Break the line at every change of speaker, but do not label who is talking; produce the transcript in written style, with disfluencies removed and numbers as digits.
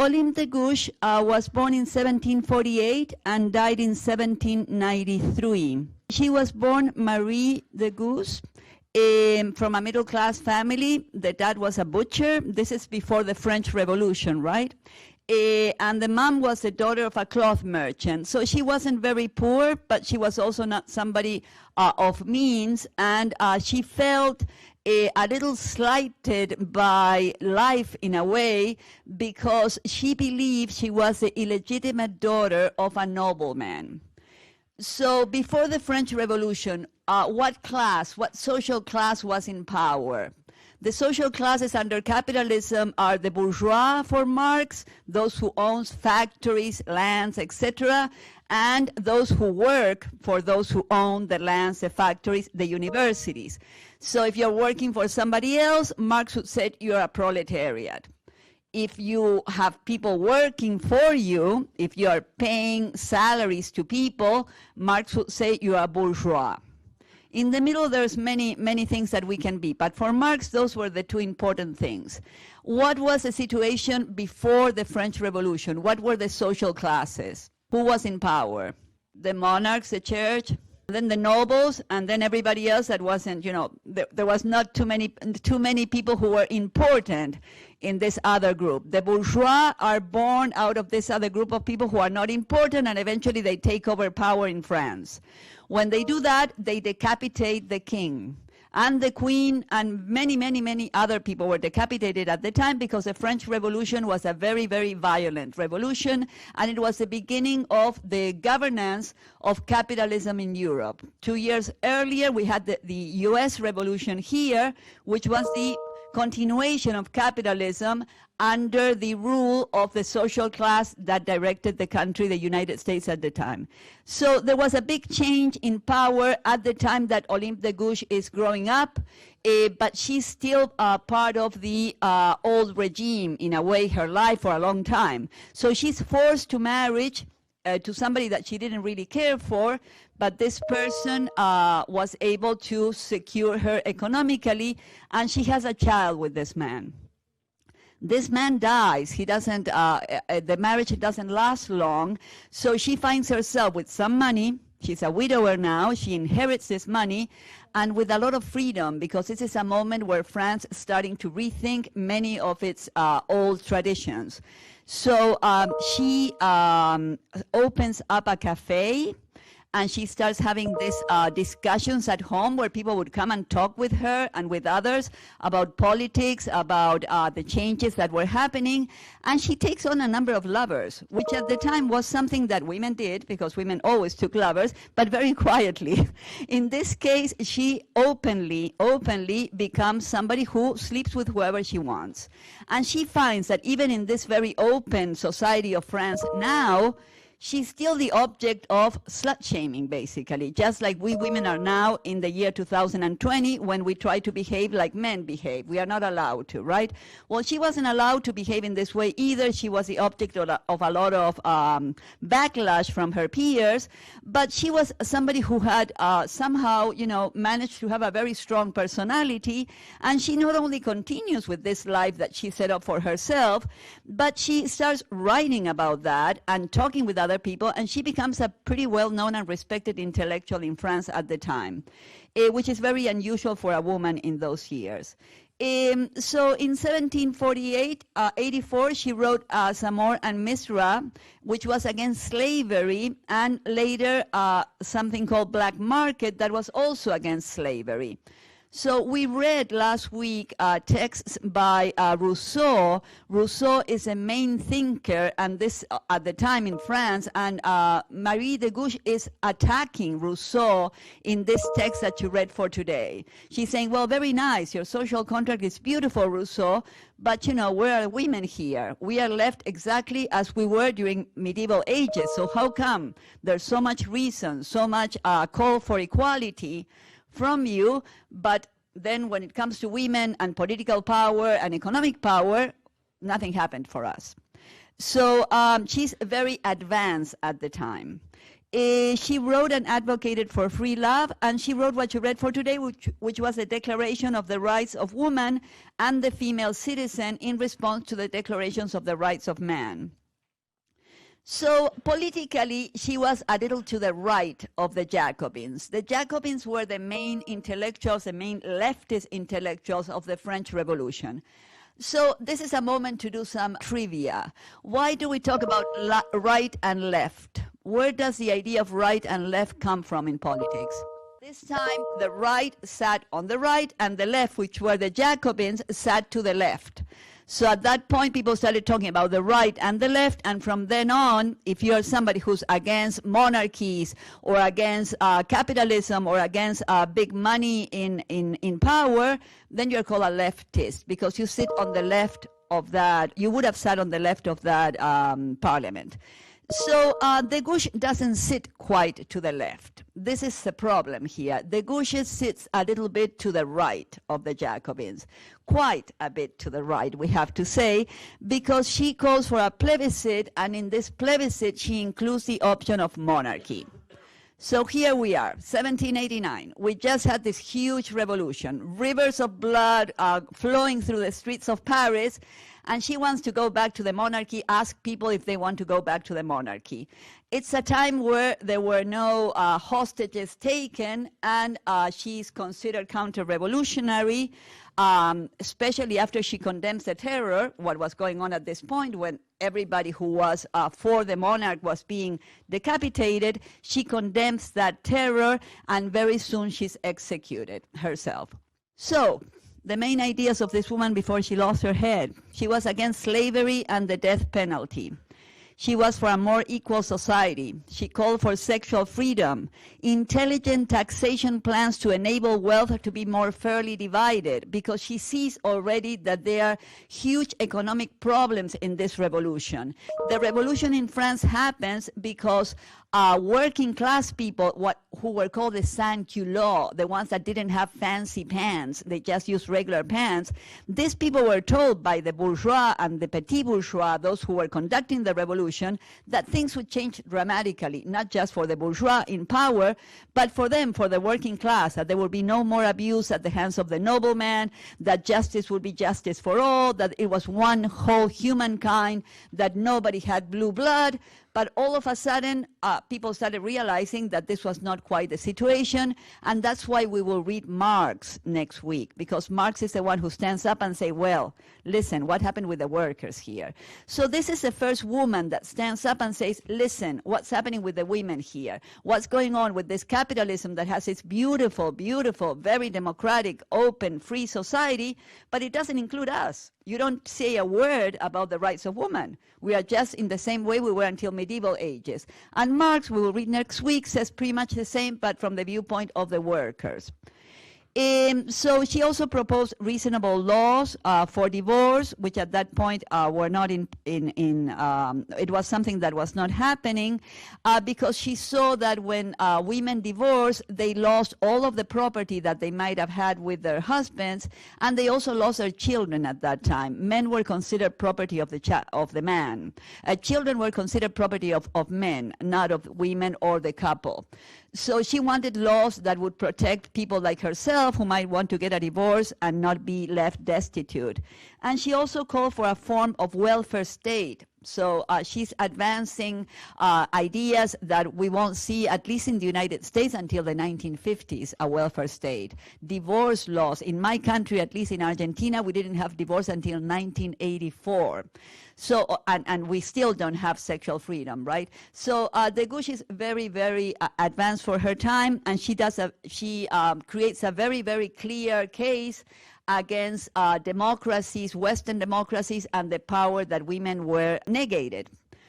Olympe de Gouges was born in 1748 and died in 1793. She was born Marie de Gouges from a middle-class family. The dad was a butcher. This is before the French Revolution, right? And the mom was the daughter of a cloth merchant. So she wasn't very poor, but she was also not somebody of means, and she felt a little slighted by life in a way, because she believed she was the illegitimate daughter of a nobleman. So before the French Revolution, what social class was in power? The social classes under capitalism are the bourgeois for Marx, those who own factories, lands, etc., and those who work for those who own the lands, the factories, the universities. So if you're working for somebody else, Marx would say you're a proletariat. If you have people working for you, if you're paying salaries to people, Marx would say you're a bourgeois. In the middle, there's many things that we can be. But for Marx, those were the two important things. What was the situation before the French Revolution? What were the social classes? Who was in power? The monarchs, the church, then the nobles, and then everybody else that wasn't, there was not too many people who were important in this other group. The bourgeois are born out of this other group of people who are not important, and eventually they take over power in France. When they do that, they decapitate the king. And the queen and many other people were decapitated at the time, because the French Revolution was a very, very violent revolution, and it was the beginning of the governance of capitalism in Europe. 2 years earlier, we had the US Revolution here, which was the continuation of capitalism under the rule of the social class that directed the country, the United States at the time. So there was a big change in power at the time that Olympe de Gouges is growing up, but she's still part of the old regime, in a way, her life for a long time. So she's forced to marriage to somebody that she didn't really care for, but this person was able to secure her economically, and she has a child with this man. This man dies. He doesn't, the marriage doesn't last long, so she finds herself with some money. She's a widower now. She inherits this money, and with a lot of freedom, because this is a moment where France is starting to rethink many of its old traditions. So she opens up a cafe, and she starts having these discussions at home where people would come and talk with her and with others about politics, about the changes that were happening. And she takes on a number of lovers, which at the time was something that women did, because women always took lovers, but very quietly. In this case, she openly becomes somebody who sleeps with whoever she wants. And she finds that even in this very open society of France now, she's still the object of slut-shaming, basically, just like we women are now in the year 2020, when we try to behave like men behave. We are not allowed to, right? Well, she wasn't allowed to behave in this way either. She was the object of a lot of backlash from her peers, but she was somebody who had somehow, managed to have a very strong personality, and she not only continues with this life that she set up for herself, but she starts writing about that and talking with other people, and she becomes a pretty well-known and respected intellectual in France at the time, which is very unusual for a woman in those years. So in 1748, 84, she wrote Zamor and Misra, which was against slavery, and later something called Black Market that was also against slavery. So we read last week texts by Rousseau. Rousseau is a main thinker, and this at the time in France, and Marie de Gouges is attacking Rousseau in this text that you read for today. She's saying, well, very nice, your social contract is beautiful, Rousseau, but where are women here? We are left exactly as we were during medieval ages, so how come there's so much reason, so much call for equality from you, but then when it comes to women and political power and economic power, nothing happened for us. So she's very advanced at the time. She wrote and advocated for free love, and she wrote what you read for today, which was the Declaration of the Rights of Woman and the Female Citizen in response to the Declarations of the Rights of Man. So politically, she was a little to the right of the Jacobins. The Jacobins were the main intellectuals, the main leftist intellectuals of the French Revolution. So this is a moment to do some trivia. Why do we talk about right and left? Where does the idea of right and left come from in politics? This time, the right sat on the right, and the left, which were the Jacobins, sat to the left. So at that point, people started talking about the right and the left, and from then on, if you're somebody who's against monarchies or against capitalism or against big money in power, then you're called a leftist, because you sit on the left of that, you would have sat on the left of that parliament. So DeGouges doesn't sit quite to the left. This is the problem here. DeGouges sits a little bit to the right of the Jacobins, quite a bit to the right, we have to say, because she calls for a plebiscite, and in this plebiscite she includes the option of monarchy. So here we are, 1789. We just had this huge revolution, rivers of blood flowing through the streets of Paris, and she wants to go back to the monarchy, ask people if they want to go back to the monarchy. It's a time where there were no hostages taken, and she's considered counter-revolutionary, especially after she condemns the terror, what was going on at this point when everybody who was for the monarch was being decapitated. She condemns that terror, and very soon she's executed herself. So, the main ideas of this woman before she lost her head. She was against slavery and the death penalty. She was for a more equal society. She called for sexual freedom, intelligent taxation plans to enable wealth to be more fairly divided, because she sees already that there are huge economic problems in this revolution. The revolution in France happens because working class people, who were called the sans-culottes, the ones that didn't have fancy pants, they just used regular pants, these people were told by the bourgeois and the petit bourgeois, those who were conducting the revolution, that things would change dramatically, not just for the bourgeois in power, but for them, for the working class, that there would be no more abuse at the hands of the nobleman, that justice would be justice for all, that it was one whole humankind, that nobody had blue blood. But all of a sudden, people started realizing that this was not quite the situation, and that's why we will read Marx next week, because Marx is the one who stands up and say, well, listen, what happened with the workers here? So this is the first woman that stands up and says, listen, what's happening with the women here? What's going on with this capitalism that has its beautiful, beautiful, very democratic, open, free society, but it doesn't include us. You don't say a word about the rights of women. We are just in the same way we were until medieval ages. And Marx, we will read next week, says pretty much the same, but from the viewpoint of the workers. So she also proposed reasonable laws for divorce, which at that point were not it was something that was not happening, because she saw that when women divorced, they lost all of the property that they might have had with their husbands, and they also lost their children at that time. Men were considered property of the man. Children were considered property of men, not of women or the couple. So she wanted laws that would protect people like herself who might want to get a divorce and not be left destitute. And she also called for a form of welfare state. So she's advancing ideas that we won't see, at least in the United States, until the 1950s, a welfare state. Divorce laws. In my country, at least in Argentina, we didn't have divorce until 1984. So, and we still don't have sexual freedom, right? So DeGouges is very, very advanced for her time, and she creates a very, very clear case against democracies, Western democracies, and the power that women were negated.